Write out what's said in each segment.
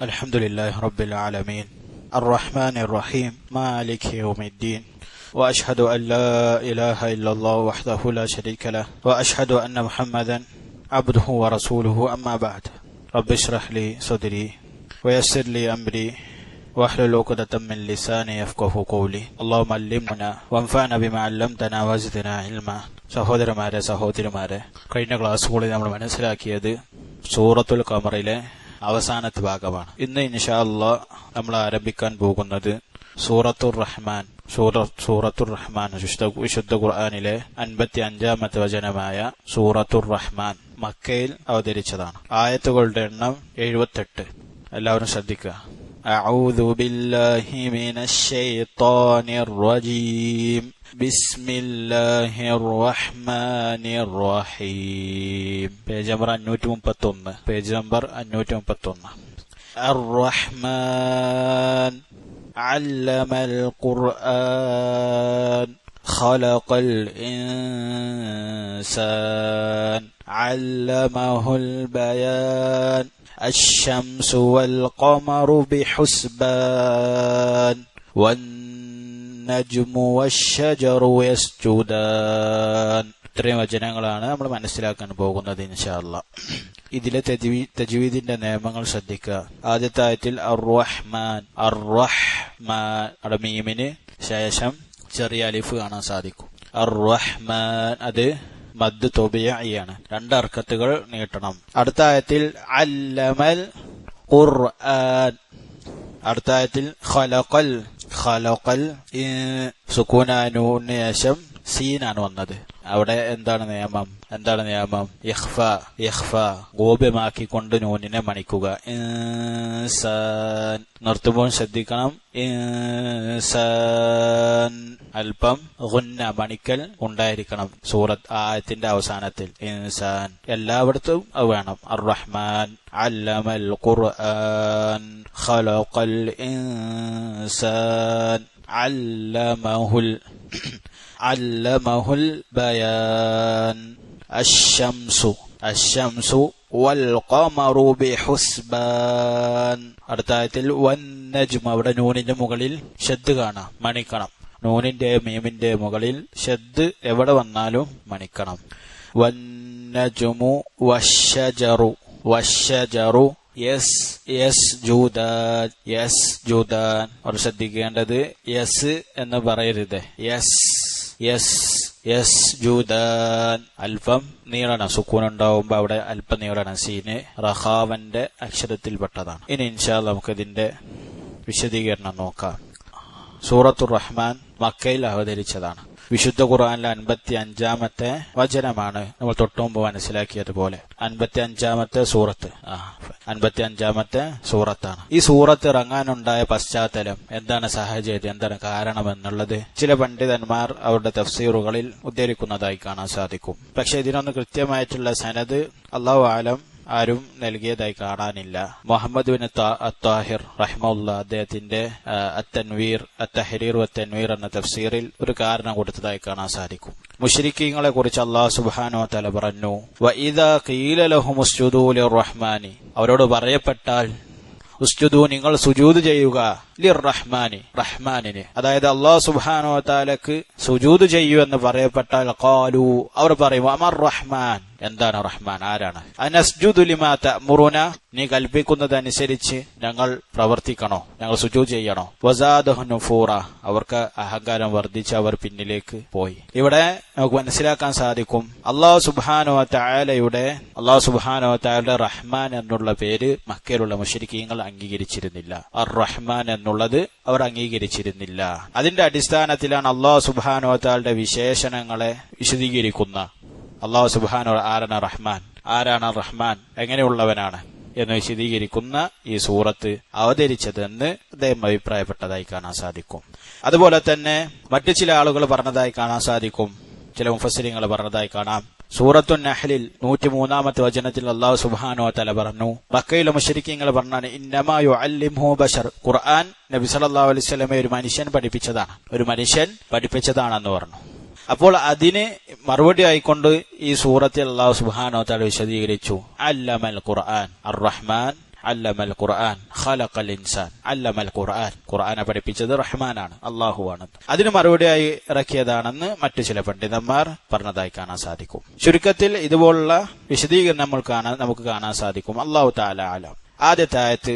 الحمد لله رب العالمين الرحمن الرحيم مالك يوم الدين وأشهد أن لا إله إلا الله وحده لا شريك له وأشهد أن محمدا عبده ورسوله أما بعد رب اشرح لي صدري ويسر لي أمري واحلل عقدة من لساني يفقهوا قولي اللهم علمنا وانفعنا بما علمتنا وزدنا علما. സഹോദരന്മാരെ സഹോദരിമാരെ, കഴിഞ്ഞ ക്ലാസ്സുകളിൽ നമ്മൾ മനസ്സിലാക്കിയത് സൂറത്തുൽ ഖമറിലെ അവസാനത്തെ ഭാഗമാണ്. ഇന്ന് ഇൻഷാ അല്ലാഹ് നമ്മൾ ആരംഭിക്കാൻ പോകുന്നത് സൂറത്തുർ റഹ്മാൻ. സൂറത്തുർ റഹ്മാൻ വിശുദ്ധ ഖുർആനിലെ 55-ാമത്തെ വചനമായ സൂറത്തുർ റഹ്മാൻ മക്കയിൽ അവതരിച്ചതാണ്. ആയത്തുകളുടെ എണ്ണം 78. എല്ലാവരും ശ്രദ്ധിക്കുക. അഊദു ബില്ലാഹി മിനശ് ശൈത്വാനിർ റജീം ബിസ്മില്ലാഹിർ റഹ്മാനിർ റഹീം. Page number 531. الرحمن علم القرآن خلق الإنسان علمه البيان الشمس والقمر بحسبان والنجم والشجر يسجدان. ഇത്രയും വചനങ്ങളാണ് നമ്മൾ മനസ്സിലാക്കാൻ പോകുന്നത് ഇൻഷാ അല്ലാഹ്. ഇതിലെ തജ്വീദിന്റെ നിയമങ്ങൾ ശ്രദ്ധിക്കുക. ആദ്യത്തെ ആയത്തിൽ അർ-റഹ്മാൻ അവിടെ മീമിന് ശേഷം ചെറിയ അലിഫ് കാണാൻ സാധിക്കും. അർ-റഹ്മാൻ അത് മദ് തൊബിയാണ്. 2 ഹർക്കത്തുകൾ നീട്ടണം. അടുത്ത ആയത്തിൽ അല്ലമൽ ഖുർആൻ. അടുത്ത ആയത്തിൽ ഖലഖൽ സുകൂനാനൂന് ശേഷം സീനാണ് വന്നത്. അവിടെ എന്താണ് നിയമം? ഇഖ്ഫ ഗോപ്യമാക്കിക്കൊണ്ട് നൂനിനെ മണിക്കുക. ഇൻസാൻ നിർത്തുമ്പോൾ ശ്രദ്ധിക്കണം. ഇൻസാൻ അല്പം ഗുന്ന മണിക്കൽ ഉണ്ടായിരിക്കണം ആയത്തിന്റെ അവസാനത്തിൽ. ഇൻസാൻ എല്ലായിടത്തും അത് വേണം. അർ-റഹ്മാൻ അല്ലമൽ ഖുർആൻ ഖലഖൽ ഇൻസാൻ അല്ലമഹുൽ ബയാൻ അശ്ശംസു വൽ ഖമറു ബിഹുസ്ബാൻ. അടുത്ത ആയത്തിൽ വന്നജ്മു അവിടെ നൂനിന്റെ മുകളിൽ ഷദ് കാണാം, മണിക്കണം. നൂനിന്റെ മീമിന്റെ മുകളിൽ ഷദ് എവിടെ വന്നാലും മണിക്കണം. വന്നജ്മു വശ്ശജറു യസ്ജുദാൻ. അവർ ശ്രദ്ധിക്കേണ്ടത് യസ് എന്ന് പറയരുത്. യസ്ജുദാൻ അല്പം നീളണം. സുക്കൂൻ ഉണ്ടാവുമ്പോ അവിടെ അല്പം നീളണം. സീന് റഹാവന്റെ അക്ഷരത്തിൽപ്പെട്ടതാണ്. ഇനി ഇൻഷാ അല്ലാഹ് നമുക്ക് ഇതിന്റെ വിശദീകരണം നോക്കാം. സൂറത്തുർ റഹ്മാൻ മക്കയിൽ അവതരിച്ചതാണ്. വിശുദ്ധ ഖുർആനിലെ 55-ാമത്തെ വചനമാണ്. നമ്മൾ തൊട്ടുമുമ്പ് മനസ്സിലാക്കിയതുപോലെ 55-ാമത്തെ സൂറത്താണ്. ഈ സൂറത്ത് ഇറങ്ങാനുണ്ടായ പശ്ചാത്തലം എന്താണ്, സാഹചര്യം എന്താണ്, കാരണം എന്നുള്ളത് ചില പണ്ഡിതന്മാർ അവരുടെ തഫ്സീറുകളിൽ ഉദ്ധരിക്കുന്നതായി കാണാൻ സാധിക്കും. പക്ഷെ ഇതിനൊന്ന് കൃത്യമായിട്ടുള്ള സനദ് അല്ലാഹു ആലം ആരും നൽകിയതായി കാണാനില്ല. മുഹമ്മദ് ബിൻ അത്താഹിർ റഹ്മത്തുള്ളാഹി അദ്ദേഹത്തിന്റെ അത്തഹ്രീർ വത്തൻവീർ എന്ന തഫ്സീറിൽ ഒരു കാരണം കൊടുത്തതായി കാണാൻ സാധിക്കും. മുശ്രിക്കീങ്ങളെ കുറിച്ച് അല്ലാഹു സുബ്ഹാനഹു വ തആല പറഞ്ഞു, വഇദാ ഖീല ലഹുമുസ്ജുദൂ ലിർറഹ്മാനി അവരോട് പറയപ്പെട്ടാൽ ഉസ്ജുദൂ നിങ്ങൾ സുജൂദ് ചെയ്യുക ലിർറഹ്മാനി റഹ്മാനിന്, അതായത് അല്ലാഹു സുബ്ഹാനഹു വ തആലക്ക് സുജൂദ് ചെയ്യൂ എന്ന് പറയപ്പെട്ടാൽ ഖാലൂ അവർ പറയും അമർ റഹ്മാൻ എന്താണ് റഹ്മാൻ, ആരാണ്? അനസ്ജുദു ലിമാ തഅമുറുന നീ കൽപ്പിക്കുന്നതനുസരിച്ച് ഞങ്ങൾ പ്രവർത്തിക്കണോ, ഞങ്ങൾ സുജൂദ് ചെയ്യണോ? വസാദഹു നുഫൂറ അവർക്ക് അഹങ്കാരം വർദ്ധിച്ച് അവർ പിന്നിലേക്ക് പോയി. ഇവിടെ നമുക്ക് മനസ്സിലാക്കാൻ സാധിക്കും അല്ലാഹു സുബ്ഹാനഹു വ തആലയുടെ റഹ്മാൻ എന്നുള്ള പേര് മക്കയിലുള്ള മുശ്രിക്കീങ്ങൾ അംഗീകരിച്ചിരുന്നില്ല. അർ റഹ്മാൻ എന്നുള്ളത് അവർ അംഗീകരിച്ചിരുന്നില്ല. അതിന്റെ അടിസ്ഥാനത്തിലാണ് അല്ലാഹു സുബ്ഹാനഹു വ തആലയുടെ വിശേഷണങ്ങളെ വിശദീകരിക്കുന്ന അല്ലാഹു സുബ്ഹാനഹു ആരാണ് റഹ്മാൻ, എങ്ങനെയുള്ളവനാണ് എന്ന് വിശദീകരിക്കുന്ന ഈ സൂറത്ത് അവതരിച്ചതെന്ന് അദ്ദേഹം അഭിപ്രായപ്പെട്ടതായി കാണാൻ സാധിക്കും. അതുപോലെ തന്നെ മറ്റു ചില ആളുകൾ പറഞ്ഞതായി കാണാൻ സാധിക്കും, ചില മുഫസ്സിരിങ്ങൾ പറഞ്ഞതായി കാണാം. സൂറത്തുൻ നഹ്ലിൽ 103-ാമത്തെ വചനത്തിൽ അല്ലാഹു സുബ്ഹാനഹു വ തആല പറഞ്ഞു, മക്കയിലെ മുശ്രിക്കീങ്ങൾ പറഞ്ഞാണ് ഇന്നമാ യുഅല്ലിമുഹു ബശർ, ഖുർആൻ നബി സല്ലല്ലാഹു അലൈഹി വസല്ലമയെ ഒരു മനുഷ്യൻ പഠിപ്പിച്ചതാണെന്ന് പറഞ്ഞു. അപ്പോൾ അതിന് മറുപടി ആയിക്കൊണ്ട് ഈ സൂറത്തിൽ അല്ലാഹു സുബ്ഹാനഹു വ തആല വിശദീകരിച്ചു അല്ലമൽ ഖുർആൻ അർ-റഹ്മാൻ അല്ലമൽ ഖുർആൻ ഖലഖൽ ഇൻസാൻ അല്ലമൽ ഖുർആൻ. ഖുർആനെ പഠിപ്പിച്ചത് റഹ്മാനാണ്, അല്ലാഹുവാണ്. അതിന് മറുപടിയായി ഇറക്കിയതാണെന്ന് മറ്റു ചില പണ്ഡിതന്മാർ പറഞ്ഞതായി കാണാൻ സാധിക്കും. ചുരുക്കത്തിൽ ഇതുപോലുള്ള വിശദീകരണം നമുക്ക് കാണാൻ സാധിക്കും. അല്ലാഹു തആല അലം. ആദ്യത്തെ ആയത്ത്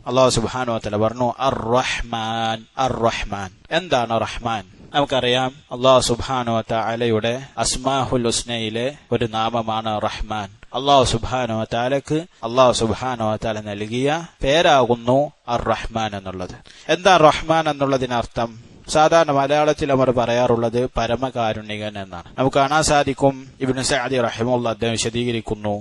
അല്ലാഹു സുബ്ഹാനഹു വ തആല പറഞ്ഞു അർ-റഹ്മാൻ. അർ-റഹ്മാൻ എന്താണ് റഹ്മാൻ? നമുക്കറിയാം അല്ലാഹു സുബ്ഹാനഹു വ തആലയുടെ അസ്മാഉൽ ഹുസ്നയിലെ ഒരു നാമമാണ് റഹ്മാൻ. അല്ലാഹു സുബ്ഹാനഹു വ തആലക്ക് അല്ലാഹു സുബ്ഹാനഹു വ തആല നൽകിയ പേരാകുന്നു അർ-റഹ്മാൻ എന്നുള്ളത്. എന്താ റഹ്മാൻ എന്നുള്ളതിനർത്ഥം? സാധാരണ മലയാളത്തിൽ അവർ പറയാറുള്ളത് പരമകാരുണികൻ എന്നാണ്. നമുക്ക് കാണാൻ സാധിക്കും ഇബ്നു സഅദി റഹിമഹുല്ലാഹ് അദ്ദേഹം വിശദീകരിക്കുന്നു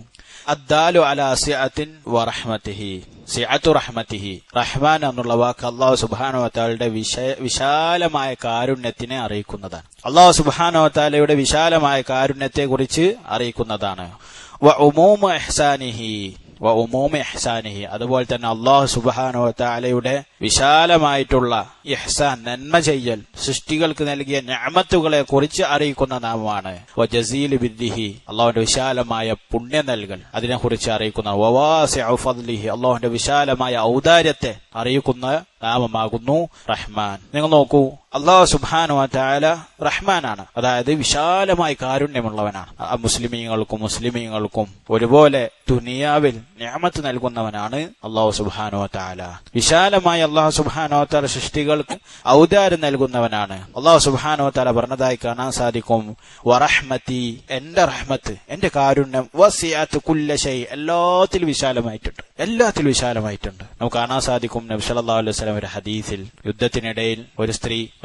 അദ്ദാലു അലാ സിഅത്തിൻ വറഹ്മതിഹി. സിഅത്തു റഹ്മതിഹി. റഹ്മാൻ എന്നുള്ള വാക്ക് അല്ലാഹു സുബ്ഹാനഹു വ തആലയുടെ വിശാലമായ കാരുണ്യത്തിനെ അറിയിക്കുന്നതാണ്. അല്ലാഹു സുബ്ഹാനഹു വ തആലയുടെ വിശാലമായ കാരുണ്യത്തെ കുറിച്ച് അറിയിക്കുന്നതാണ്. വ ഉമൂമു ഇഹ്സാനിഹി. വ ഉമൂമു ഇഹ്സാനിഹി. അതുപോലെ തന്നെ അല്ലാഹു സുബ്ഹാനഹു വ തആലയുടെ വിശാലമായിട്ടുള്ള ഇഹ്സാൻ, നന്മ ചെയ്യൽ, സൃഷ്ടികൾക്ക് നൽകിയ നിഅമത്തുകളെ കുറിച്ച് അറിയിക്കുന്ന നാമമാണ്. വ ജസീലു ബിദ്ദിഹി. അല്ലാഹുവിന്റെ വിശാലമായ പുണ്യം നൽകൽ, അതിനെ കുറിച്ച് അറിയിക്കുന്ന. വ വാസിഉ ഫദ്ലിഹി. അല്ലാഹുവിന്റെ വിശാലമായ ഔദാര്യത്തെ അറിയിക്കുന്ന നാമമാകുന്നു റഹ്മാൻ. നിങ്ങൾ നോക്കൂ, അല്ലാഹു സുബ്ഹാനഹു വ തആല റഹ്മാനാണ്, അതായത് വിശാലമായ കാരുണ്യമുള്ളവനാണ്. മുസ്ലിമീങ്ങൾക്കും ഒരുപോലെ ദുനിയാവിൽ നിഅമത്ത് നൽകുന്നവനാണ് അല്ലാഹു സുബ്ഹാനഹു വ തആല. വിശാലമായ അല്ലാഹു സുബ്ഹാനഹു വ തആല സൃഷ്ടികൾക്ക് ഔദാര്യം നൽകുന്നവനാണ്. അല്ലാഹു സുബ്ഹാനഹു വ തആല പറഞ്ഞതായി കാണാൻ സാധിക്കും വറഹ്മതി. എന്റെ റഹ്മത്ത്, എന്റെ കാരുണ്യം വസിഅത്ത് കുല്ല ഷൈ. എല്ലാത്തിലും വിശാലമായിട്ടുണ്ട്. നമുക്ക് കാണാൻ സാധിക്കും നബി സല്ലല്ലാഹു അലൈഹി വസല്ലം ഒരു ഹദീസിൽ യുദ്ധത്തിനിടയിൽ ഒരു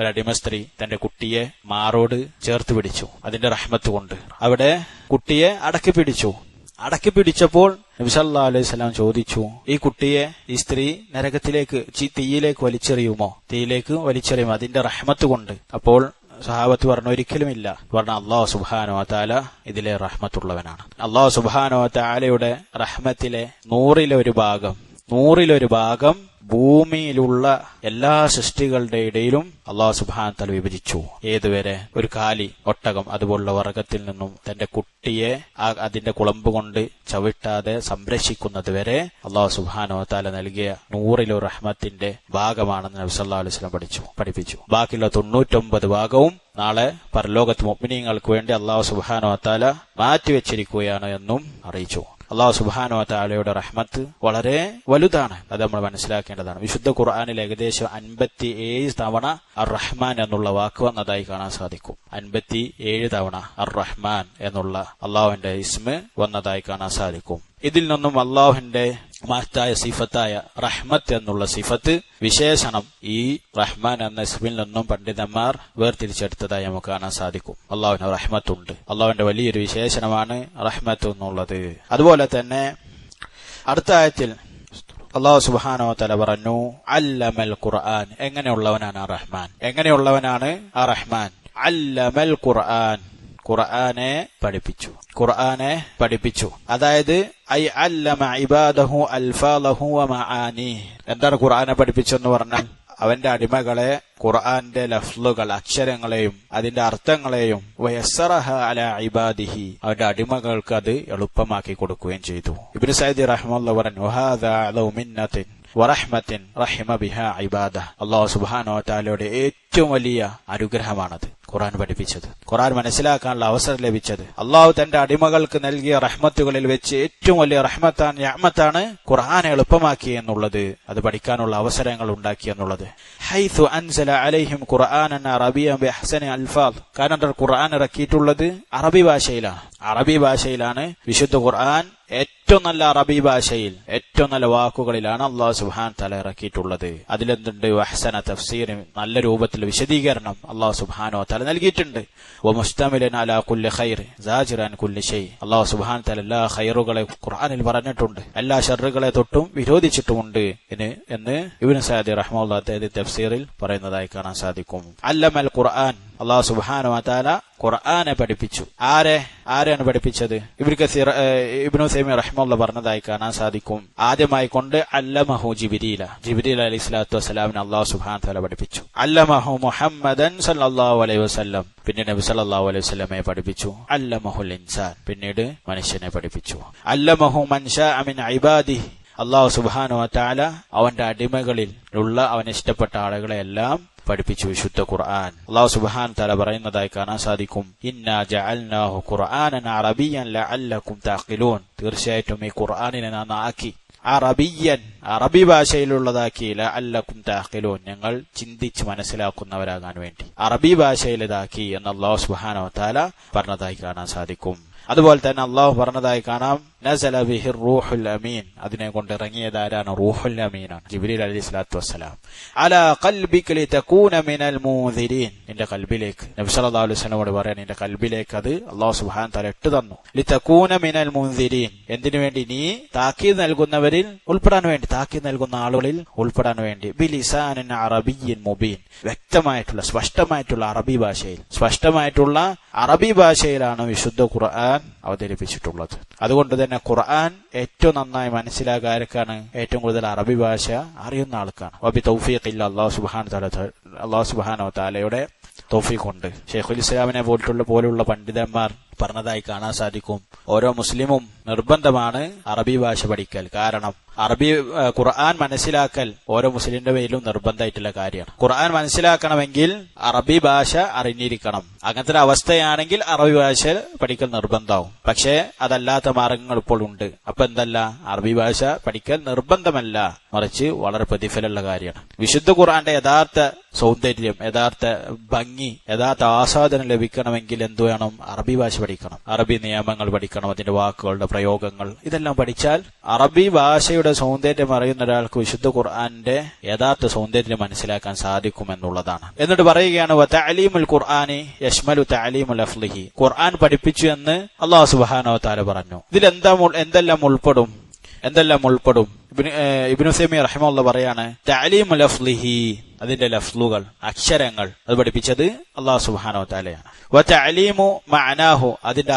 അടിമ സ്ത്രീ തന്റെ കുട്ടിയെ മാറോട് ചേർത്ത് പിടിച്ചു, അതിന്റെ റഹ്മത്ത് കൊണ്ട്. അവിടെ കുട്ടിയെ അടക്കി പിടിച്ചപ്പോൾ നബി സല്ലല്ലാഹു അലൈഹി വസല്ലം ചോദിച്ചു, ഈ കുട്ടിയെ ഈ സ്ത്രീ തീയിലേക്ക് വലിച്ചെറിയുമോ? അതിന്റെ റഹ്മത്ത് കൊണ്ട്. അപ്പോൾ സഹാബത്ത് പറഞ്ഞു, ഒരിക്കലുമില്ല. പറഞ്ഞ അല്ലാഹു സുബ്ഹാനഹു വ തആല ഇതിലെ റഹ്മത്തുള്ളവനാണ്. അല്ലാഹു സുബ്ഹാനഹു വ തആലയുടെ റഹ്മത്തിലെ നൂറിലൊരു ഭാഗം ഭൂമിയിലുള്ള എല്ലാ സൃഷ്ടികളുടെ ഇടയിലും അല്ലാഹു സുബ്ഹാനഹു വ തആല വിഭജിച്ചു. ഏതുവരെ? ഒരു കാലി, ഒട്ടകം അതുപോലുള്ള വർഗത്തിൽ നിന്നും തന്റെ കുട്ടിയെ അതിന്റെ കുളമ്പ് കൊണ്ട് ചവിട്ടാതെ സംരക്ഷിക്കുന്നത് വരെ അല്ലാഹു സുബ്ഹാനഹു വ തആല നൽകിയ നൂറിലൊരു റഹ്മത്തിന്റെ ഭാഗമാണെന്ന് നബി സല്ലല്ലാഹു അലൈഹി വസല്ലം പഠിപ്പിച്ചു. ബാക്കിയുള്ള 99 ഭാഗവും നാളെ പരലോകത്ത് മുഅ്മിനീങ്ങൾക്ക് വേണ്ടി അല്ലാഹു സുബ്ഹാനഹു വ തആല മാറ്റിവെച്ചിരിക്കുകയാണ് എന്നും അറിയിച്ചു. അല്ലാഹു സുബ്ഹാനഹു വ തആലയുടെ റഹ്മത്ത് വളരെ വലുതാണ്, അത് നമ്മൾ മനസ്സിലാക്കേണ്ടതാണ്. വിശുദ്ധ ഖുർആനിൽ ഏകദേശം 57 തവണ അർ-റഹ്മാൻ എന്നുള്ള വാക്ക് വന്നതായി കാണാൻ സാധിക്കും. 57 തവണ അർ-റഹ്മാൻ എന്നുള്ള അല്ലാഹുവിന്റെ ഇസ്മ വന്നതായി കാണാൻ സാധിക്കും. ഇതിൽ നിന്നും അല്ലാഹുവിന്റെ മഹത്തായ സിഫത്തായ റഹ്മത്ത് എന്നുള്ള സിഫത്ത്, വിശേഷണം ഈ റഹ്മാൻ എന്ന ഇസ്മിൽ നിന്നും പണ്ഡിതന്മാർ വേർതിരിച്ചെടുത്തതായി നമുക്ക് കാണാൻ സാധിക്കും. അല്ലാഹുവിന് റഹ്മത്തുണ്ട്. അല്ലാഹുവിന്റെ വലിയൊരു വിശേഷണമാണ് റഹ്മത്ത് എന്നുള്ളത്. അതുപോലെ തന്നെ അടുത്ത ആയത്തിൽ അല്ലാഹു സുബ്ഹാനഹു വ തആല പറഞ്ഞു അല്ലമൽ ഖുർആൻ. എങ്ങനെയുള്ളവനാണ് ആ റഹ്മാൻ? അല്ലമൽ ഖുർആൻ. ഖുർആനെ പഠിപ്പിച്ചു. അതായത് ഐ അല്ലമ ഇബാദഹു അൽഫാലഹു വ മആനിഹി. എന്താണ് ഖുർആനെ പഠിപ്പിച്ചെന്ന് പറഞ്ഞാൽ? അവന്റെ അടിമകളെ ഖുർആന്റെ ലഫ്ലുകൾ, അക്ഷരങ്ങളെയും അതിന്റെ അർത്ഥങ്ങളെയും വയസ്സറഹ അലാ ഇബാദിഹി, അവന്റെ അടിമകൾക്ക് അത് എളുപ്പമാക്കി കൊടുക്കുകയും ചെയ്തു. ഇബ്നു സഅദി റഹിമഹുല്ലാഹ് പറഞ്ഞു വഹാദാ അലൗ മിന്നത്തിൻ വറഹ്മത്തിൻ റഹിമ ബിഹാ ഇബാദഹ്. അല്ലാഹു സുബ്ഹാനഹു വ തആലയുടെ ഏറ്റവും വലിയ അനുഗ്രഹമാണത് ഖുർആൻ പഠിപ്പിച്ചത്, ഖുർആൻ മനസ്സിലാക്കാനുള്ള അവസരം ലഭിച്ചത്. അള്ളാഹു തന്റെ അടിമകൾക്ക് നൽകിയ റഹ്മത്തുകളിൽ വെച്ച് ഏറ്റവും വലിയ റഹ്മത്താണ് ഖുർആനെ എളുപ്പമാക്കി എന്നുള്ളത്, അത് പഠിക്കാനുള്ള അവസരങ്ങൾ ഉണ്ടാക്കി എന്നുള്ളത്. ഹൈതു അൻസല അലൈഹിം ഖുർആനൻ അറബിയ്യൻ ബിഅഹ്സനി അൽഫാദ്. കാരണം ഖുർആൻ ഇറക്കിയിട്ടുള്ളത് അറബി ഭാഷയിലാണ്. വിശുദ്ധ ഖുർആൻ ഏറ്റവും നല്ല അറബി ഭാഷയിൽ ഏറ്റവും നല്ല വാക്കുകളിലാണ് അല്ലാഹു സുബ്ഹാനഹു തആല ഇറക്കിയിട്ടുള്ളത്. അതിലെന്തുണ്ട്? വഹ്സന തഫ്സീർ, നല്ല രൂപത്തിൽ വിശദീകരണം അല്ലാഹു സുബ്ഹാനഹു തആല നൽകിയിട്ടുണ്ട്. വമുസ്തമിലൻ അലാ കുല്ലി ഖൈർ സാജിറൻ കുല്ലി ഷൈ. അല്ലാഹു സുബ്ഹാനഹു തആല എല്ലാ ഖൈറുകളെ ഖുർആനിൽ പറഞ്ഞിട്ടുണ്ട്, എല്ലാ ഷർറുകളെ തൊട്ടും വിരോധിച്ചിട്ടുമുണ്ട് എന്ന് ഇബ്നു സഅദി റഹിമഹുല്ലാഹ് അദ്ദേഹത്തിന്റെ തഫ്സീറിൽ പറയുന്നതായി കാണാൻ സാധിക്കും. അല്ലമൽ ഖുർആൻ. അല്ലാഹു സുബ്ഹാനഹു വതആല ഖുർആനെ പഠിപ്പിച്ചു. ആരെയാണ് പഠിപ്പിച്ചത്? ഇബ്നു തൈമിയ്യ റഹിമഹുല്ലാഹ് പറഞ്ഞതായി കാണാൻ സാധിക്കും. ആദ്യമായി കൊണ്ട് അല്ലമഹു ജിബ്രീൽ അലൈഹിസ്സലാത്തു വസ്സലാമിനെ അല്ലാഹു സുബ്ഹാനഹു വതആല പഠിപ്പിച്ചു. അല്ലമഹു മുഹമ്മദൻ സല്ലല്ലാഹു അലൈഹി വസല്ലം, പിന്നെ നബി സല്ലല്ലാഹു അലൈഹി വസല്ലമയെ പഠിപ്പിച്ചു. അല്ലമഹുൽ ഇൻസാൻ, പിന്നീട് മനുഷ്യനെ പഠിപ്പിച്ചു. അല്ലമഹു മൻ ശാഅ മിൻ ഇബാദിഹി, അല്ലാഹു സുബ്ഹാനഹു വ തആല അവന്റെ അടിമകളിൽ ഉള്ള അവൻ ഇഷ്ടപ്പെട്ട ആളുകളെ എല്ലാം പഠിപ്പിച്ചു വിശുദ്ധ ഖുർആൻ. അല്ലാഹു സുബ്ഹാനഹു തആല പറയുന്നതായി കാണാൻ സാധിക്കും, ഇന്നാ ജഅൽനാഹു ഖുർആനൻ അറബിയ്യൻ ലഅല്ലകും തഅഖിലൂൻ. തീർച്ചയായിട്ടും ഈ ഖുർആനിനെ നാം ആക്കി അറബിയ്യൻ, അറബി ഭാഷയിലുള്ളതാക്കി, ലഅല്ലകും തഅഖിലൂൻ, ഞങ്ങൾ ചിന്തിച്ച് മനസ്സിലാക്കുന്നവരാകാൻ വേണ്ടി അറബി ഭാഷയിലിതാക്കി എന്ന് അല്ലാഹു സുബ്ഹാനഹു വ തആല പറഞ്ഞതായി കാണാൻ സാധിക്കും. അതുപോലെ തന്നെ അല്ലാഹു പറഞ്ഞതായി കാണാം, നസല ബിഹിർ റൂഹുൽ അമീൻ, അതിനെ കൊണ്ട് ഇറങ്ങിയതാരാണ്? റൂഹുൽ അമീനാണ്, ജിബ്രീൽ അലൈഹിസ്സലാത്തു വസ്സലാം. അലാ ഖൽബിക ലിതകൂന മിനൽ മുൻദിരീൻ, നിന്റെ കൽബിലേക്ക്, നബി സല്ലല്ലാഹു അലൈഹി വസല്ലമയോട് പറയാൻ, നിന്റെ കൽബിലേക്ക് അത് അല്ലാഹു സുബ്ഹാനഹു തആല ഇട്ടു തന്നു. ലിതകൂന മിനൽ മുൻദിരീൻ, എന്തിനു വേണ്ടി? നീ താക്കീത് നൽകുന്നവരിൽ ഉൾപ്പെടാൻ വേണ്ടി, താക്കീത് നൽകുന്ന ആളുകളിൽ ഉൾപ്പെടാൻ വേണ്ടി. ബിലിസാനിൻ അറബിയ്യിൻ മുബീൻ, വ്യക്തമായിട്ടുള്ള സ്പഷ്ടമായിട്ടുള്ള അറബി ഭാഷയിൽ, സ്പഷ്ടമായിട്ടുള്ള അറബി ഭാഷയിലാണ് വിശുദ്ധ ഖുർആൻ അവതരിപ്പിച്ചിട്ടുള്ളത്. അതുകൊണ്ട് തന്നെ ഖുർആൻ ഏറ്റവും നന്നായി മനസ്സിലാക്കാൻ ആർക്കാണ്? ഏറ്റവും കൂടുതൽ അറബി ഭാഷ അറിയുന്ന ആൾക്കാണ്. വബി തൗഫീഖില്ല, അല്ലാഹു സുബ്ഹാനഹു വ തആലയുടെ തൗഫീഖ് കൊണ്ട്. ശൈഖുൽ ഇസ്ലാമിനെ പോലുള്ള പണ്ഡിതന്മാർ പറഞ്ഞതായി കാണാൻ സാധിക്കും, ഓരോ മുസ്ലിമും നിർബന്ധമാണ് അറബി ഭാഷ പഠിക്കൽ. കാരണം ഖുർആൻ മനസ്സിലാക്കൽ ഓരോ മുസ്ലിമിന്റെ പേരിലും നിർബന്ധമായിട്ടുള്ള കാര്യമാണ്. ഖുർആൻ മനസ്സിലാക്കണമെങ്കിൽ അറബി ഭാഷ അറിഞ്ഞിരിക്കണം. അങ്ങനത്തെ ഒരു അവസ്ഥയാണെങ്കിൽ അറബി ഭാഷ പഠിക്കൽ നിർബന്ധമാവും. പക്ഷേ അതല്ലാത്ത മാർഗങ്ങൾ ഇപ്പോൾ ഉണ്ട്. അപ്പൊ എന്തല്ല, അറബി ഭാഷ പഠിക്കൽ നിർബന്ധമല്ല, മറിച്ച് വളരെ പ്രതിഫലമുള്ള കാര്യമാണ്. വിശുദ്ധ ഖുർആന്റെ യഥാർത്ഥ സൗന്ദര്യം, യഥാർത്ഥ ഭംഗി, യഥാർത്ഥ ആസ്വാദനം ലഭിക്കണമെങ്കിൽ എന്തു വേണം? അറബി ഭാഷ പഠിക്കണം, അറബി നിയമങ്ങൾ പഠിക്കണം, അതിന്റെ വാക്കുകളുടെ പ്രയോഗങ്ങൾ, ഇതെല്ലാം പഠിച്ചാൽ അറബി ഭാഷയുടെ സൗന്ദര്യം അറിയുന്ന ഒരാൾക്ക് വിശുദ്ധ ഖുർആന്റെ യഥാർത്ഥ സൗന്ദര്യം മനസ്സിലാക്കാൻ സാധിക്കുമെന്നുള്ളതാണ്. എന്നിട്ട് പറയുകയാണ്, വതഅലീമുൽ ഖുർആനി യശ്മലു തഅലീമുൽ ലഫ്ളിഹി, ഖുർആൻ പഠിപ്പിച്ചു എന്ന് അല്ലാഹു സുബ്ഹാനഹു വ തആല പറഞ്ഞു. ഇതിൽ എന്തെല്ലാം ഉൾപ്പെടും? ഇബ്നു തൈമിയ്യ റഹിമഹുല്ലാഹ് പറയാണ്, തഅലീമുൽ ലഫ്ളിഹി, അതിന്റെ ലഫ്ലുകൾ, അക്ഷരങ്ങൾ, അത് പഠിപ്പിച്ചത് അല്ലാഹു സുബ്ഹാനഹു വ തആലയാണ്. വതഅലീമു മഅനാഹു, അതിന്റെ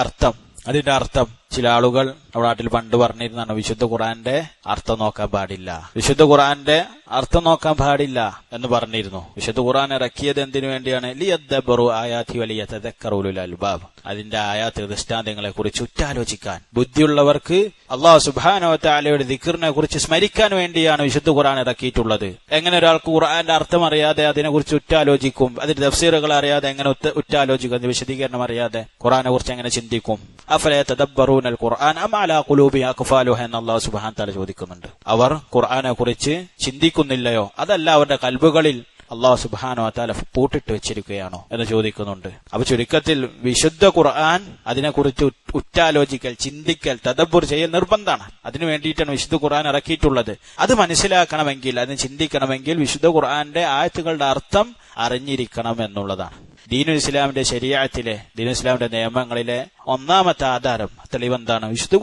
അർത്ഥം ചില ആളുകൾ നമ്മുടെ നാട്ടിൽ പണ്ട് പറഞ്ഞിരുന്നാണ്, വിശുദ്ധ ഖുർആന്റെ അർത്ഥം നോക്കാൻ പാടില്ല, വിശുദ്ധ ഖുർആന്റെ അർത്ഥം നോക്കാൻ പാടില്ല എന്ന് പറഞ്ഞിരുന്നു. വിശുദ്ധ ഖുർആൻ ഇറക്കിയത് എന്തിനു വേണ്ടിയാണ്? ലിയദ്ദബ്ബറു ആയാതി വലിയതദക്കറു ഉലുൽ അൽബാബ്, അതിന്റെ ആയാത്ത് ദൃഷ്ടാന്തങ്ങളെ കുറിച്ച് ഉറ്റാലോചിക്കാൻ, ബുദ്ധിയുള്ളവർക്ക് അല്ലാഹു സുബ്ഹാനഹു വ തആലയുടെ ദിക്റിനെ കുറിച്ച് സ്മരിക്കാൻ വേണ്ടിയാണ് വിശുദ്ധ ഖുർആൻ ഇറക്കിയിട്ടുള്ളത്. എങ്ങനെ ഒരാൾക്ക് ഖുർആന്റെ അർത്ഥം അറിയാതെ അതിനെക്കുറിച്ച് ഉറ്റാലോചിക്കും? അതിന്റെ തഫ്സീറുകൾ അറിയാതെ എങ്ങനെ ഉറ്റാലോചിക്കും? അതിന്റെ വിശദീകരണം അറിയാതെ ഖുർആനെ കുറിച്ച് എങ്ങനെ ചിന്തിക്കും? അഫലാ യതദബ്ബറൂന അൽ ഖുർആൻ അം അലാ ഖുലൂബി അഖ്ഫാലുഹ എന്ന് അല്ലാഹു സുബ്ഹാനഹു വ തആല ചോദിക്കുന്നുണ്ട്. അവർ ഖുർആനെ കുറിച്ച് ചിന്തിക്കുന്നില്ലയോ? അതല്ല അവരുടെ കൽബുകളിൽ അല്ലാഹു സുബ്ഹാനഹു വ തആല പൂട്ടിട്ട് വെച്ചിരിക്കുകയാണോ എന്ന് ചോദിക്കുന്നുണ്ട്. അപ്പൊ ചുരുക്കത്തിൽ വിശുദ്ധ ഖുർആൻ അതിനെക്കുറിച്ച് ഉറ്റാലോചിക്കൽ, ചിന്തിക്കൽ, തദബ്ബുർ ചെയ്യൽ നിർബന്ധമാണ്. അതിനു വേണ്ടിയിട്ടാണ് വിശുദ്ധ ഖുർആൻ ഇറക്കിയിട്ടുള്ളത്. അത് മനസ്സിലാക്കണമെങ്കിൽ, അതിന് ചിന്തിക്കണമെങ്കിൽ വിശുദ്ധ ഖുർആന്റെ ആയത്തുകളുടെ അർത്ഥം അറിഞ്ഞിരിക്കണം എന്നുള്ളതാണ്. ദീനുൽ ഇസ്ലാമിന്റെ ശരീഅത്തിലെ, ദീനുൽ ഇസ്ലാമിന്റെ നിയമങ്ങളിലെ ഒന്നാമത്തെ ആധാരം, തെളിവെന്താണ്? വിശുദ്ധ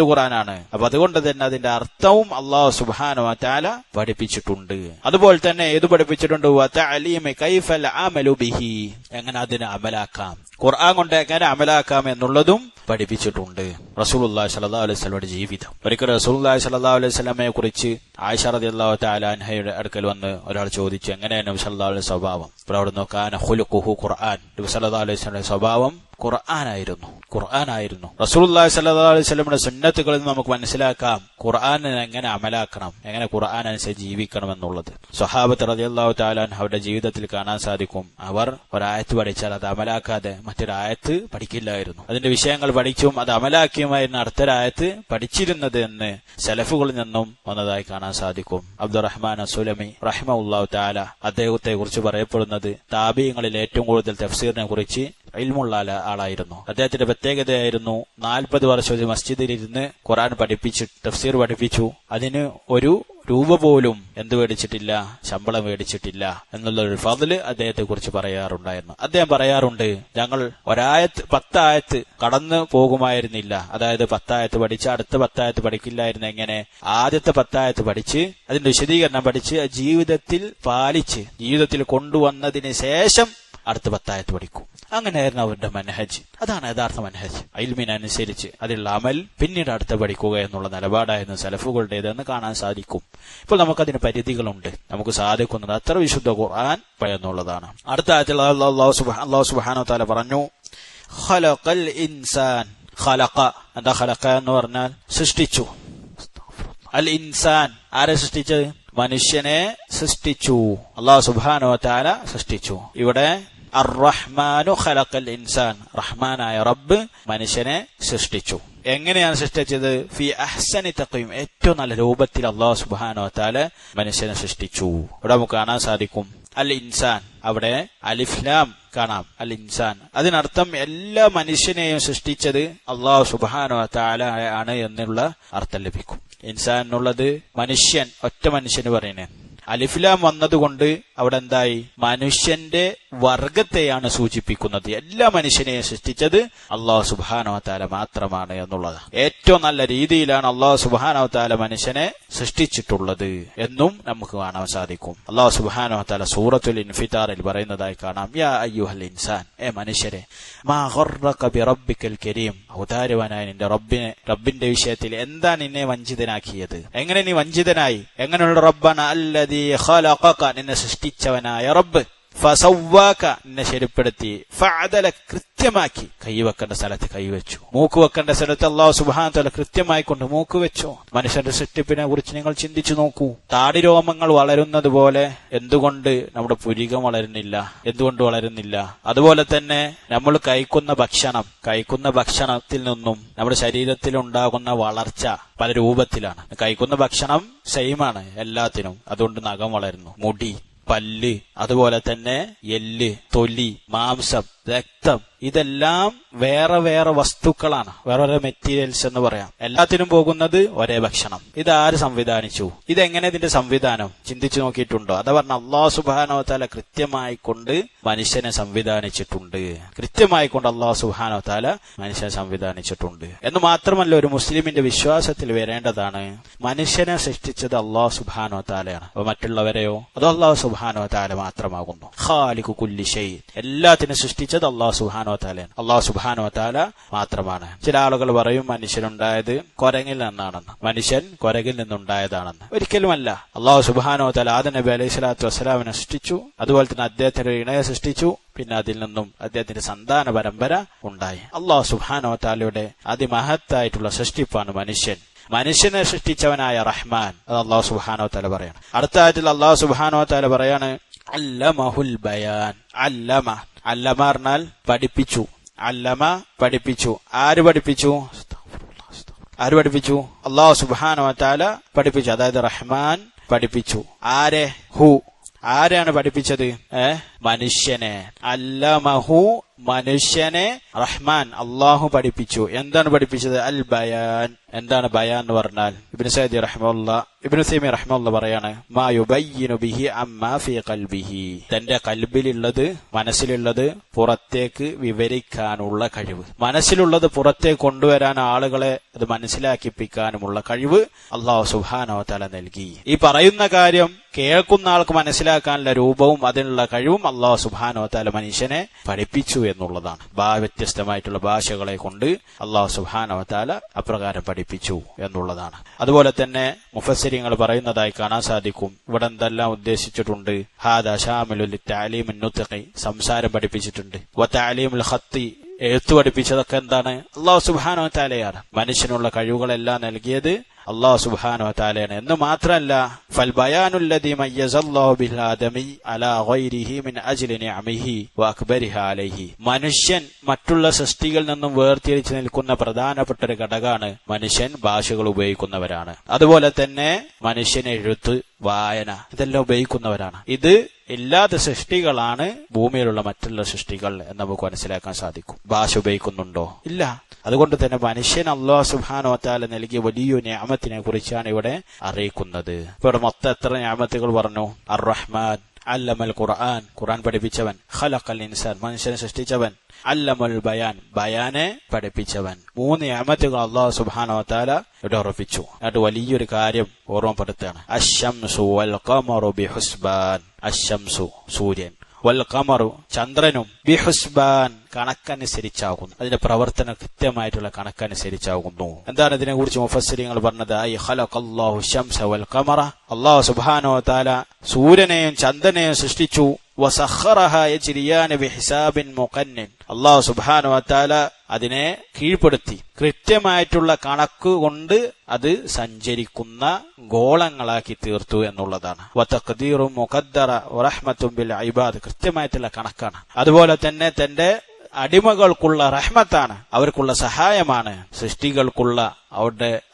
ഖുർആനാണ്. അപ്പൊ അതുകൊണ്ട് തന്നെ അതിന്റെ അർത്ഥവും അല്ലാഹു സുബ്ഹാനഹു വ തആല പഠിപ്പിച്ചിട്ടുണ്ട്. അതുപോലെ തന്നെ ഏത് പഠിപ്പിച്ചിട്ടുണ്ട്? വതഅലീമി കൈഫൽ അമലു ബിഹി, എങ്ങനെ അതിനെ അമലാക്കാം, ഖുർആൻ കൊണ്ട് എങ്ങനെ അമലാക്കാം എന്നുള്ളതും പഠിപ്പിച്ചിട്ടുണ്ട്. റസൂലുള്ളാഹി സ്വല്ലല്ലാഹു അലൈഹി വസല്ലമയുടെ ജീവിതം. ഒരിക്കൽ റസൂലുള്ളാഹി സ്വല്ലല്ലാഹു അലൈഹി വസല്ലമയെ കുറിച്ച് ആയിഷ റളിയല്ലാഹു തആല അൻഹയുടെ അടുക്കൽ വന്ന് ഒരാൾ ചോദിച്ചു, എങ്ങനെയാണ് നബി സല്ലല്ലാഹു അലൈഹി വസല്ലം സ്വഭാവം? അപ്പോൾ അവിടെ നോക്കാൻ ഖുലുഖുഹു ഖുർആൻ, നബി സല്ലല്ലാഹു അലൈഹി വസല്ലമയുടെ സ്വഭാവം ഖുർആനായിരുന്നു. റസൂലുള്ളാഹി സ്വല്ലല്ലാഹു അലൈഹി വസല്ലമയുടെ സുന്നത്തുകളിൽ നിന്ന് നമുക്ക് മനസ്സിലാക്കാം ഖുർആനെ എങ്ങനെ അമലാക്കണം, എങ്ങനെ ഖുർആൻ അനുസരിച്ച് ജീവിക്കണം എന്നുള്ളത്. സ്വഹാബത്ത് റളിയല്ലാഹു തആല അവരുടെ ജീവിതത്തിൽ കാണാൻ സാധിക്കും. അവർ ഒരായത്ത് പഠിച്ചാൽ അത് അമലാക്കാതെ മറ്റൊരായത്ത് പഠിക്കില്ലായിരുന്നു. അതിന്റെ വിഷയങ്ങൾ പഠിച്ചും അത് അമലാക്കിയുമായിരുന്നു അടുത്തൊരായത്ത് പഠിച്ചിരുന്നത് എന്ന് സലഫുകളിൽ നിന്നും വന്നതായി കാണാൻ സാധിക്കും. അബ്ദുറഹ്മാൻ അസ്സുലമി റഹിമഹുല്ലാഹു തആല അദ്ദേഹത്തെ കുറിച്ച് പറയപ്പെടുന്നത് താബീങ്ങളിൽ ഏറ്റവും കൂടുതൽ തഫ്സീറിനെ കുറിച്ച് ഇൽമുള്ള ആളായിരുന്നു. അദ്ദേഹത്തിന്റെ പ്രത്യേകതയായിരുന്നു 40 വർഷം ഒരു മസ്ജിദിലിരുന്ന് ഖുർആൻ തഫ്സീർ പഠിപ്പിച്ചു. അതിന് ഒരു രൂപ പോലും ശമ്പളം മേടിച്ചിട്ടില്ല എന്നുള്ളൊരു ഫദ്ല് അദ്ദേഹത്തെ കുറിച്ച് പറയാറുണ്ടായിരുന്നു. അദ്ദേഹം പറയാറുണ്ട്, ഞങ്ങൾ 10 ആയത്ത് കടന്നു പോകുമായിരുന്നില്ല. അതായത് 10 ആയത്ത് പഠിച്ച് അടുത്ത 10 ആയത്ത് പഠിക്കില്ലായിരുന്നു. എങ്ങനെ? ആദ്യത്തെ 10 ആയത്ത് പഠിച്ച് അതിന്റെ വിശദീകരണം പഠിച്ച് ജീവിതത്തിൽ പാലിച്ച് ജീവിതത്തിൽ കൊണ്ടുവന്നതിന് ശേഷം അടുത്ത 10 ആയത്ത് പഠിക്കും. അങ്ങനെയായിരുന്നു അവരുടെ മനഹജ്. അതാണ് യഥാർത്ഥ മനഹജ്. ഇൽമിനനുസരിച്ച് അതിലുള്ള അമൽ പിന്നീട് അടുത്ത പഠിക്കുക എന്നുള്ള നിലപാടായിരുന്നു സലഫുകളുടേതെന്ന് കാണാൻ സാധിക്കും. ഇപ്പോൾ നമുക്കതിന് പരിധികളുണ്ട്. നമുക്ക് സാധിക്കുന്നത് അത്ര വിശുദ്ധ ഖുർആൻ എന്നുള്ളതാണ്. അടുത്ത ആയത്തിൽ അല്ലാഹു സുബ്ഹാനഹു വ തആല പറഞ്ഞു, ഖലഖൽ ഇൻസാൻ. ഖലഖ, എന്താ ഖലഖ എന്ന് പറഞ്ഞാൽ? സൃഷ്ടിച്ചു. അൽ ഇൻസാൻ ആരെ സൃഷ്ടിച്ചത്? മനുഷ്യനെ സൃഷ്ടിച്ചു. അല്ലാഹു സുബ്ഹാനഹു വ തആല സൃഷ്ടിച്ചു. ഇവിടെ അർ-റഹ്മാനു ഖലഖൽ ഇൻസാൻ, റഹ്മാനായ റബ്ബ് മനുഷ്യനെ സൃഷ്ടിച്ചു. എങ്ങനെയാണ് സൃഷ്ടിച്ചത്? ഫി അഹ്സനി തഖ്വീം, ഏറ്റവും നല്ല രൂപത്തിൽ അല്ലാഹു സുബ്ഹാനഹു വ തആല മനുഷ്യനെ സൃഷ്ടിച്ചു. ഇവിടെ നമുക്ക് കാണാൻ സാധിക്കും അൽ ഇൻസാൻ, അവിടെ അലിഫ് ലാം കാണാം, അൽ ഇൻസാൻ. അതിനർത്ഥം എല്ലാ മനുഷ്യനെയും സൃഷ്ടിച്ചത് അല്ലാഹു സുബ്ഹാനഹു വ തആല ആണ് എന്നുള്ള അർത്ഥം ലഭിക്കും. ഇൻസാൻ എന്നുള്ളത് മനുഷ്യൻ, ഒറ്റ മനുഷ്യന് പറയുന്നത്. അലിഫ്ലാം വന്നതുകൊണ്ട് അവിടെ എന്തായി? മനുഷ്യന്റെ വർഗത്തെയാണ് സൂചിപ്പിക്കുന്നത്. എല്ലാ മനുഷ്യനെയും സൃഷ്ടിച്ചത് അല്ലാഹു സുബ്ഹാനഹു വ തആല മാത്രമാണ് എന്നുള്ളത്. ഏറ്റവും നല്ല രീതിയിലാണ് അല്ലാഹു സുബ്ഹാനഹു വ തആല മനുഷ്യനെ സൃഷ്ടിച്ചിട്ടുള്ളത് എന്നും നമുക്ക് കാണാൻ സാധിക്കും. അല്ലാഹു സുബ്ഹാനഹു വ തആല സൂറത്തുൽ ഇൻഫിതാറിൽ പറയുന്നതായി കാണാം, യാ അയ്യുഹൽ ഇൻസാൻ, മനുഷ്യരെ, മാ ഗർറക ബിറബ്ബിക്കൽ കരീം, ഔദാര്യവാനായ നിന്റെ റബ്ബിന്റെ വിഷയത്തിൽ എന്താ നിന്നെ വഞ്ചിതനാക്കിയത്? എങ്ങനെ നീ വഞ്ചിതനായി? എങ്ങനെയുള്ള റബ്ബാന അല്ലദീ ഖലഖക, നിന്നെ സൃഷ്ടിച്ചവനായ റബ്ബ്, ഫസവ്വാക, നിന്നെ ശരിപ്പെടുത്തി, ഫഅദല, കൃത്യമാക്കി, കൈവെക്കേണ്ട സ്ഥലത്ത് കൈവച്ചു, മൂക്ക് വെക്കേണ്ട സ്ഥലത്ത് അല്ലാഹു സുബ്ഹാനഹു വ തആല കൃത്യമായി കൊണ്ട് മൂക്ക് വെച്ചു. മനുഷ്യന്റെ സൃഷ്ടിപ്പിനെ കുറിച്ച് നിങ്ങൾ ചിന്തിച്ചു നോക്കൂ. താടിരോമങ്ങൾ വളരുന്നത് പോലെ എന്തുകൊണ്ട് നമ്മുടെ പുരികം വളരുന്നില്ല? എന്തുകൊണ്ട് വളരുന്നില്ല? അതുപോലെ തന്നെ നമ്മൾ കഴിക്കുന്ന ഭക്ഷണത്തിൽ നിന്നും നമ്മുടെ ശരീരത്തിൽ ഉണ്ടാകുന്ന വളർച്ച പല രൂപത്തിലാണ്. കഴിക്കുന്ന ഭക്ഷണം സെയിമാണ് എല്ലാത്തിനും, അതുകൊണ്ട് നഖം വളരുന്നു, മുടി, പല്ല്, അതുപോലെ തന്നെ എല്ല്, തൊലി, മാംസം, രക്തം, ഇതെല്ലാം വേറെ വേറെ വസ്തുക്കളാണ്, വേറെ വേറെ മെറ്റീരിയൽസ് എന്ന് പറയാം. എല്ലാത്തിനും പോകുന്നത് ഒരേ ഭക്ഷണം. ഇതാര് സംവിധാനിച്ചു? ഇതെങ്ങനെ ഇതിന്റെ സംവിധാനം ചിന്തിച്ചു നോക്കിയിട്ടുണ്ടോ? അതാ പറഞ്ഞ അല്ലാഹു സുബ്ഹാനഹു വ തആല കൃത്യമായി കൊണ്ട് മനുഷ്യനെ സംവിധാനിച്ചിട്ടുണ്ട്. കൃത്യമായി കൊണ്ട് അല്ലാഹു സുബ്ഹാനഹു വ തആല മനുഷ്യനെ സംവിധാനിച്ചിട്ടുണ്ട് എന്ന് മാത്രമല്ല, ഒരു മുസ്ലിമിന്റെ വിശ്വാസത്തിൽ വരേണ്ടതാണ്, മനുഷ്യനെ സൃഷ്ടിച്ചത് അല്ലാഹു സുബ്ഹാനഹു വ തആലയാണ്. അപ്പൊ മറ്റുള്ളവരെയോ? അത് അല്ലാഹു സുബ്ഹാനഹു വ തആല മാത്രമാകുന്നു. ഖാലിഖു കുല്ലി ഷൈ, എല്ലാത്തിനും സൃഷ്ടിച്ചത് അല്ലാഹു സുബ്ഹാനഹു വ തആലയാണ്. അല്ലാഹു സുബ്ഹാനഹു വ തആല മാത്രമാണ്. ചില ആളുകൾ പറയും മനുഷ്യനുണ്ടായത് കുരങ്ങിൽ നിന്നാണെന്ന്, മനുഷ്യൻ കുരങ്ങിൽ നിന്നുണ്ടായതാണെന്ന്. ഒരിക്കലുമല്ല. അല്ലാഹു സുബ്ഹാനഹു വ തആല ആദം നബി അലൈഹി സ്വലാത്തു വസ്സലാമിനെ സൃഷ്ടിച്ചു, അതുപോലെ തന്നെ അദ്ദേഹത്തിന്റെ ഇണയെ സൃഷ്ടിച്ചു, പിന്നെ അതിൽ നിന്നും അദ്ദേഹത്തിന്റെ സന്താന പരമ്പര ഉണ്ടായി. അല്ലാഹു സുബ്ഹാനഹു വ തആലയുടെ അതിമഹത്തായിട്ടുള്ള സൃഷ്ടിപ്പാണ് മനുഷ്യൻ. മനുഷ്യനെ സൃഷ്ടിച്ചവനായ റഹ്മാൻ, അത് അല്ലാഹു സുബ്ഹാനഹു വ തആല പറയാണ്. അടുത്ത ആയത്തിൽ അല്ലാഹു സുബ്ഹാനഹു വ തആല പറയാണ്, അല്ലമഹുൽ ബയാൻ. അല്ലമ പറഞ്ഞാൽ പഠിപ്പിച്ചു. അല്ലമ പഠിപ്പിച്ചു. ആര് പഠിപ്പിച്ചു? അല്ലാഹു സുബ്ഹാനഹു വ തആല പഠിപ്പിച്ചു. അതായത് റഹ്മാൻ പഠിപ്പിച്ചു. ആരെ? ഹു. ആരാണ് പഠിപ്പിച്ചത്? മനുഷ്യനെ. അല്ലമഹു, മനുഷ്യനെ റഹ്മാൻ അല്ലാഹു പഠിപ്പിച്ചു. എന്താണ് പഠിപ്പിച്ചത്? അൽ ബയാൻ. എന്താണ് ബയാൻ എന്ന് പറഞ്ഞാൽ? ഇബ്നു തൈമിയ്യ റഹിമഹുല്ലാഹ് പറയാണ്, മാ യുബയ്യിനു ബിഹി അമ്മാ ഫീ ഖൽബിഹി, തന്റെ കൽബിലുള്ളത്, മനസ്സിലുള്ളത് പുറത്തേക്ക് വിവരിക്കാനുള്ള കഴിവ്, മനസ്സിലുള്ളത് പുറത്തേക്ക് കൊണ്ടുവരാൻ ആളുകളെ അത് മനസ്സിലാക്കിപ്പിക്കാനുമുള്ള കഴിവ് അല്ലാഹു സുബ്ഹാനഹു വ തആല നൽകി. ഈ പറയുന്ന കാര്യം കേൾക്കുന്ന ആൾക്ക് മനസ്സിലാക്കാനുള്ള രൂപവും അതിനുള്ള കഴിവും അല്ലാഹു സുബ്ഹാനഹു വ തആല മനുഷ്യനെ പഠിപ്പിച്ചു എന്നുള്ളതാണ്. വ്യത്യസ്തമായിട്ടുള്ള ഭാഷകളെ കൊണ്ട് അല്ലാഹു സുബ്ഹാനഹു വ തആല അപ്രകാരം പഠിപ്പിച്ചു എന്നുള്ളതാണ്. അതുപോലെ തന്നെ മുഫസ്സിരിങ്ങൾ പറയുന്നതായി കാണാൻ സാധിക്കും. ഇവിടെ എന്തെല്ലാം ഉദ്ദേശിച്ചിട്ടുണ്ട്? ഹാദാ ശാമിലുൽ ലിത്തഅലീമിൻ നുത്ഖി, സംസാരം പഠിപ്പിച്ചിട്ടുണ്ട്. വ തഅലീമുൽ ഖത്തി, എഴുത്ത് പഠിപ്പിച്ചതൊക്കെ എന്താണ്? അല്ലാഹു സുബ്ഹാനഹു വ തആലയാണ്. മനുഷ്യനുള്ള കഴിവുകളെല്ലാം നൽകിയത് അല്ലാഹു സുബ്ഹാനഹു വ തആലയാണ്. എന്ന് മാത്രമല്ല, ഫൽ ബയാനുല്ലദീ മയ്യസല്ലാഹു ബിൽ ആദമി അലാ ഗൈരിഹി മിൻ അജ്ലി നിഅമിഹി വ അക്ബരിഹാ അലൈഹി, മനുഷ്യൻ മറ്റുള്ള സൃഷ്ടികളിൽ നിന്നും വേർതിരിച്ചു നിൽക്കുന്ന പ്രധാനപ്പെട്ട ഒരു ഘടകമാണ് മനുഷ്യൻ ഭാഷകൾ ഉപയോഗിക്കുന്നവരാണ്. അതുപോലെ തന്നെ മനുഷ്യൻ എഴുത്ത്, വായന, ഇതെല്ലാം ഉപയോഗിക്കുന്നവരാണ്. ഇത് ഇല്ലാത്ത സൃഷ്ടികളാണ് ഭൂമിയിലുള്ള മറ്റുള്ള സൃഷ്ടികൾ എന്ന് നമുക്ക് മനസ്സിലാക്കാൻ സാധിക്കും. ഭാഷ ഉപയോഗിക്കുന്നുണ്ടോ? ഇല്ല. അതുകൊണ്ട് തന്നെ മനുഷ്യൻ അല്ലാഹു സുബ്ഹാനഹു വ തആല നൽകിയ വലിയ നിഅമത്തിനെ കുറിച്ചാണ് ഇവിടെ അറിയിക്കുന്നത്. ഇവിടെ മൊത്തം എത്ര നിഅമത്തുകൾ പറഞ്ഞു? അർ-റഹ്മാൻ, അല്ലമൽ ഖുർആൻ, ഖുർആൻ പഠിപ്പിച്ചവൻ, ഖലഖൽ ഇൻസാൻ, മനുഷ്യനെ സൃഷ്ടിച്ചവൻ, അല്ലമൽ ബയാൻ, ബയാനെ പഠിപ്പിച്ചവൻ. 3 നിഅമത്തുകൾ അല്ലാഹു സുബ്ഹാനഹു വ തആല ഇവിടെ ഉറപ്പിച്ചു. എന്നിട്ട് വലിയൊരു കാര്യം ഓർമ്മപ്പെടുത്തുകയാണ്. അശ്ശംസു വൽ ഖമറു ബിഹുസ്ബാൻ, അശ്ശംസു സൂര്യൻ, വൽ ഖമറു ചന്ദ്രനും, ബിഹുസ്ബാൻ കണക്കനുസരിച്ചാകുന്നു, അതിന്റെ പ്രവർത്തനം കൃത്യമായിട്ടുള്ള കണക്കനുസരിച്ചാകുന്നു. എന്താണ് ഇതിനെ കുറിച്ച് മുഫസ്സിരിങ്ങൾ പറഞ്ഞത്? ഐ ഖലഖല്ലാഹു ശംസ വൽ ഖമറ, അല്ലാഹു സുബ്ഹാനഹു വ തആല സൂര്യനെയും ചന്ദ്രനെയും സൃഷ്ടിച്ചു. വസഖറഹ യജ്രിയാന ബിഹിസാബിൻ മുഖന്നൻ. അല്ലാഹു സുബ്ഹാനഹു വ തആല അതിനെ കീഴ്പ്പെടുത്തി കൃത്യമായിട്ടുള്ള കണക്കുകൊണ്ട് അത് സഞ്ചരിക്കുന്ന ഗോളങ്ങളാക്കി തീർത്തു എന്നുള്ളതാണ്. വതഖ്ദീറു മുഖദ്ദറ വറഹ്മത്തുൻ ബിൽ ഇബാദ്, കൃത്യമായിട്ടുള്ള കണക്കാണ്. അതുപോലെ തന്നെ തന്റെ അടിമകൾക്കുള്ള റഹ്മത്താണ്, അവർക്കുള്ള സഹായമാണ്, സൃഷ്ടികൾക്കുള്ള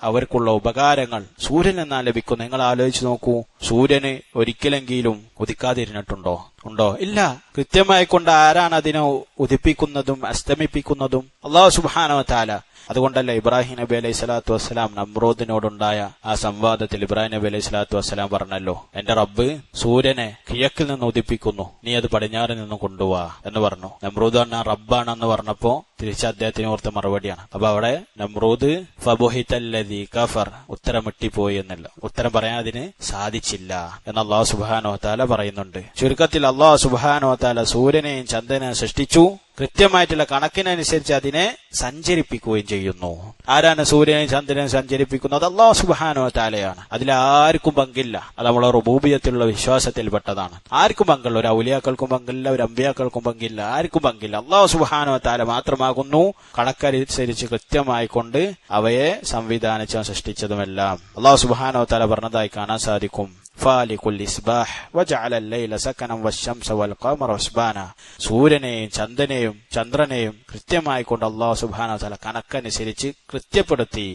അവർക്കുള്ള ഉപകാരങ്ങൾ സൂര്യൻ എന്നാ ലഭിക്കും. നിങ്ങൾ ആലോചിച്ച് നോക്കൂ, സൂര്യന് ഒരിക്കലെങ്കിലും ഉദിക്കാതിരുന്നിട്ടുണ്ടോ? ഉണ്ടോ? ഇല്ല. കൃത്യമായി കൊണ്ട് ആരാണ് അതിനെ ഉദിപ്പിക്കുന്നതും അസ്തമിപ്പിക്കുന്നതും? അല്ലാഹു സുബ്ഹാനഹു വ തആല. അതുകൊണ്ടല്ലേ ഇബ്രാഹിം നബി അലൈഹി സ്വലാത്തു വസ്സലാം നമ്രൂദിനോടുണ്ടായ ആ സംവാദത്തിൽ ഇബ്രാഹിം നബി അലൈഹി സ്വലാത്തു വസ്സലാം പറഞ്ഞല്ലോ, എന്റെ റബ്ബ് സൂര്യനെ കിഴക്കിൽ നിന്ന് ഉദിപ്പിക്കുന്നു, നീ അത് പടിഞ്ഞാറിൽ നിന്ന് കൊണ്ടുപോവാ എന്ന് പറഞ്ഞു. നമ്രൂദ് പറഞ്ഞ റബ്ബാണെന്ന് പറഞ്ഞപ്പോ തിരിച്ച് അദ്ദേഹത്തിന് ഓർത്ത മറുപടിയാണ്. അപ്പൊ അവിടെ നമ്രൂദ് ഫബുഹിതല്ലദീ കഫർ, ഉത്തരം മുട്ടിപ്പോയി എന്നല്ല, ഉത്തരം പറയാൻ അതിന് സാധിച്ചില്ല എന്ന് അല്ലാഹു സുബ്ഹാനഹു വ തആല പറയുന്നുണ്ട്. ചുരുക്കത്തിൽ അല്ലാഹു സുബ്ഹാനഹു വ തആല സൂര്യനെയും ചന്ദ്രനെയും സൃഷ്ടിച്ചു, കൃത്യമായിട്ടുള്ള കണക്കിനനുസരിച്ച് അതിനെ സഞ്ചരിപ്പിക്കുകയും ചെയ്യുന്നു. ആരാണ് സൂര്യനെയും ചന്ദ്രനെയും സഞ്ചരിപ്പിക്കുന്നത്? അല്ലാഹു സുബ്ഹാനഹു വ തആലയാണ്. അതിലാർക്കും പങ്കില്ല. അത് നമ്മളെ റുബൂബിയത്തിലുള്ള വിശ്വാസത്തിൽപ്പെട്ടതാണ്. ആർക്കും പങ്കില്ല. ഒരു ഔലിയാക്കൾക്കും പങ്കില്ല, ഒരു അമ്പിയാക്കൾക്കും പങ്കില്ല, ആർക്കും പങ്കില്ല. അല്ലാഹു സുബ്ഹാനഹു വ തആല മാത്രമാകുന്നു കണക്കനുസരിച്ച് കൃത്യമായിക്കൊണ്ട് അവയെ സംവിധാനിച്ചും സൃഷ്ടിച്ചതുമെല്ലാം. അല്ലാഹു സുബ്ഹാനഹു വ തആല പറഞ്ഞതായി കാണാൻ സാധിക്കും, ഫാലിഖുൽ ഇസ്ബാഹ് വജഅല അൽ-ലൈല സകനൻ വശംസ വൽ-ഖമറ ഹുസ്ബാന. സൂര്യനെയും ചന്ദ്രനെയും കൃത്യമായി കൊണ്ട് അല്ലാഹു സുബ്ഹാനഹു വ തആല കണക്കനുസരിച്ച് കൃത്യപ്പെടുത്തി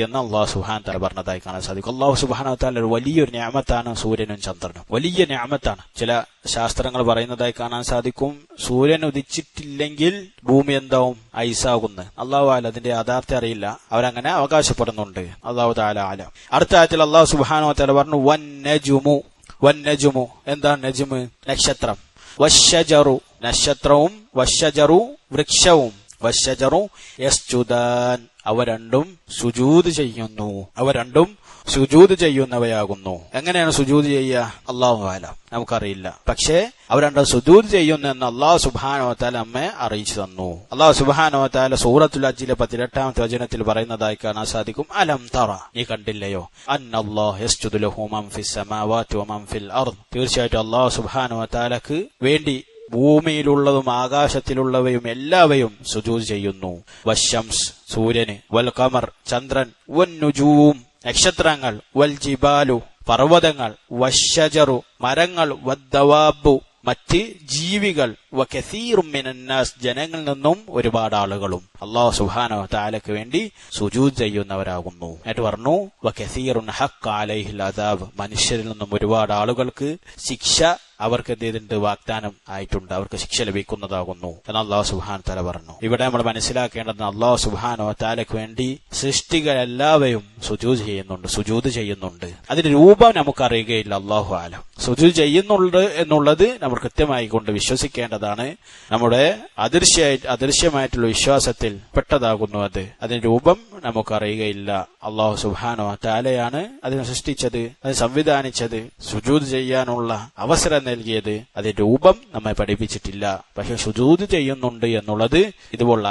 എന്ന് അല്ലാഹു സുബ്ഹാനഹു വ തആല പറഞ്ഞതായി കാണാൻ സാധിക്കും. അല്ലാഹു സുബ്ഹാനഹു വ തആല ഒരു വലിയൊരു നിഅമത്താണ് സൂര്യനും ചന്ദ്രനും, വലിയ നിഅമത്താണ്. ചില ശാസ്ത്രങ്ങൾ പറയുന്നതായി കാണാൻ സാധിക്കും, സൂര്യൻ ഉദിച്ചിട്ടില്ലെങ്കിൽ ഭൂമി എന്താവും? ഐസാകുന്നു. അല്ലാഹു തആല അതിന്റെ യാഥാർത്ഥ്യം അറിയില്ല, അവരങ്ങനെ അവകാശപ്പെടുന്നുണ്ട്. അല്ലാഹു തആല ആലം. അടുത്ത ആയത്തിൽ അല്ലാഹു സുബ്ഹാനഹു വ തആല പറഞ്ഞു, വന്നജുമു. എന്താണ് നജ്മ്? നക്ഷത്രം. വശജറു, നക്ഷത്രവും, വശജറു വൃക്ഷവും, വശജറു യസ്ജുദാൻ, അവ രണ്ടും സുജൂദ് ചെയ്യുന്നവയാകുന്നു. എങ്ങനെയാണ് സുജൂദ് ചെയ്യുക? അല്ലാഹു അഅലം, നമുക്കറിയില്ല. പക്ഷേ അവർ രണ്ടും സുജൂദ് ചെയ്യുന്നെന്ന് അല്ലാഹു സുബ്ഹാനഹു വ തആല നമ്മെ അറിയിച്ചു തന്നു. അല്ലാഹു സുബ്ഹാനഹു വ തആല സൂറത്തുൽ ഹജ്ജിലെ 18-ാമത്തെ വചനത്തിൽ പറയുന്നതായി കാണാൻ സാധിക്കും, അലം തറ, നീ കണ്ടില്ലയോ, അന്നല്ലാഹു യസ്ജുദു ലഹു മൻ ഫിസ് സമാവാതി വമൻ ഫിൽ അർദ്, തീർച്ചയായിട്ടും അല്ലാഹു സുബ്ഹാനഹു വ തആലക്ക് വേണ്ടി ഭൂമിയിലുള്ളതും ആകാശത്തിലുള്ളവയും എല്ലാവയും സുജൂദ് ചെയ്യുന്നു. വശംസ്, സൂര്യന്, വൽ ഖമർ, ചന്ദ്രൻ, വന്നുജൂം, നക്ഷത്രങ്ങൾ, വൽ ജിബാലു, പർവ്വതങ്ങൾ, വശജറു, മരങ്ങൾ, വദ്ദവാബു, മറ്റ് ജീവികൾ, വകസീറും മിനന്നാസ്, ജനങ്ങളിൽ നിന്നും ഒരുപാട് ആളുകളും അല്ലാഹു സുബ്ഹാനഹു വ തആലക്ക് വേണ്ടി സുജൂദ് ചെയ്യുന്നവരാകുന്നു. എന്നിട്ട് പറഞ്ഞു, വകസീറുൻ ഹഖ്ഖ അലൈഹിൽ അദാബ്, മനുഷ്യരിൽ നിന്നും ഒരുപാട് ആളുകൾക്ക് ശിക്ഷ അവർക്ക് എന്ത് വാഗ്ദാനം ആയിട്ടുണ്ട്, അവർക്ക് ശിക്ഷ ലഭിക്കുന്നതാകുന്നു എന്ന് അല്ലാഹു സുബ്ഹാനഹു വ തആല പറഞ്ഞു. ഇവിടെ നമ്മൾ മനസ്സിലാക്കേണ്ടത്, അല്ലാഹു സുബ്ഹാനഹു വ തആലക്ക് വേണ്ടി സൃഷ്ടികൾ എല്ലാവരും സുജൂദ് ചെയ്യുന്നുണ്ട്. അതിന്റെ രൂപം നമുക്കറിയുകയില്ല, അല്ലാഹു അഅലം. സുജൂദ് ചെയ്യുന്നുണ്ട് എന്നുള്ളത് നമ്മൾ കൃത്യമായി കൊണ്ട് വിശ്വസിക്കേണ്ടതാണ്. നമ്മുടെ അദൃശ്യമായിട്ടുള്ള വിശ്വാസത്തിൽ പെട്ടതാകുന്നു അത്. അതിന്റെ രൂപം നമുക്കറിയുകയില്ല. അല്ലാഹു സുബ്ഹാനഹു വ തആലയാണ് അതിനെ സൃഷ്ടിച്ചത്, അത് സംവിധാനിച്ചത്, സുജൂദ് ചെയ്യാനുള്ള അവസരം നൽകിയത്. അതിന്റെ രൂപം നമ്മെ പഠിപ്പിച്ചിട്ടില്ല. പക്ഷെ സുജൂദ് ചെയ്യുന്നുണ്ട് എന്നുള്ളത് ഇതുപോലുള്ള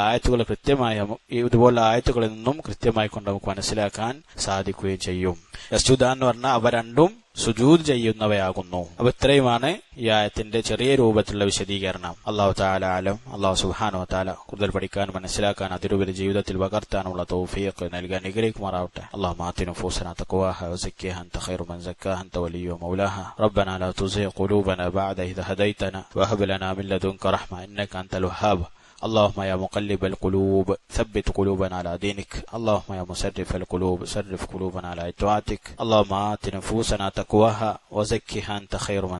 ആയത്തുകളിൽ നിന്നും കൃത്യമായി കൊണ്ട് നമുക്ക് മനസ്സിലാക്കാൻ സാധിക്കുകയും ചെയ്യും. യസ്ജുദ എന്ന് പറഞ്ഞാൽ അവ രണ്ടും സുജൂദ് ചെയ്യുന്നവയാകുന്നു. അപ്പൊ ഇത്രയുമാണ് ഈ ആയത്തിന്റെ ചെറിയ രൂപത്തിലുള്ള വിശദീകരണം. അല്ലാഹു തആല ആലം. അല്ലാഹു സുബ്ഹാനഹു വ തആല കൂടുതൽ പഠിക്കാൻ, മനസ്സിലാക്കാൻ, അതിലുപരി ജീവിതത്തിൽ പകർത്താനുള്ള തൗഫീഖ് നൽകാൻ അനുഗ്രഹിക്കുമാറാവട്ടെ. അല്ലാഹുമ്മ ആതി നുഫൂസനാ തഖ്വാഹാ വസക്കിഹാ അൻത ഖൈറു മൻ സക്കാഹാ അൻത വലിയ്യുഹാ വമൗലാഹാ. റബ്ബനാ ലാ തുസിഗ് ഖുലൂബനാ ബഅദ ഇദ് ഹദൈതനാ വഹബ് ലനാ മിൻ ലദുൻക റഹ്മ ഇന്നക അൻതൽ വഹ്ഹാബ്. اللهم يا مقلب القلوب ثبت قلوبنا على دينك. اللهم يا مصرف القلوب صرف قلوبنا على طاعتك. اللهم آت نفوسنا تقواها وزكها أنت خير من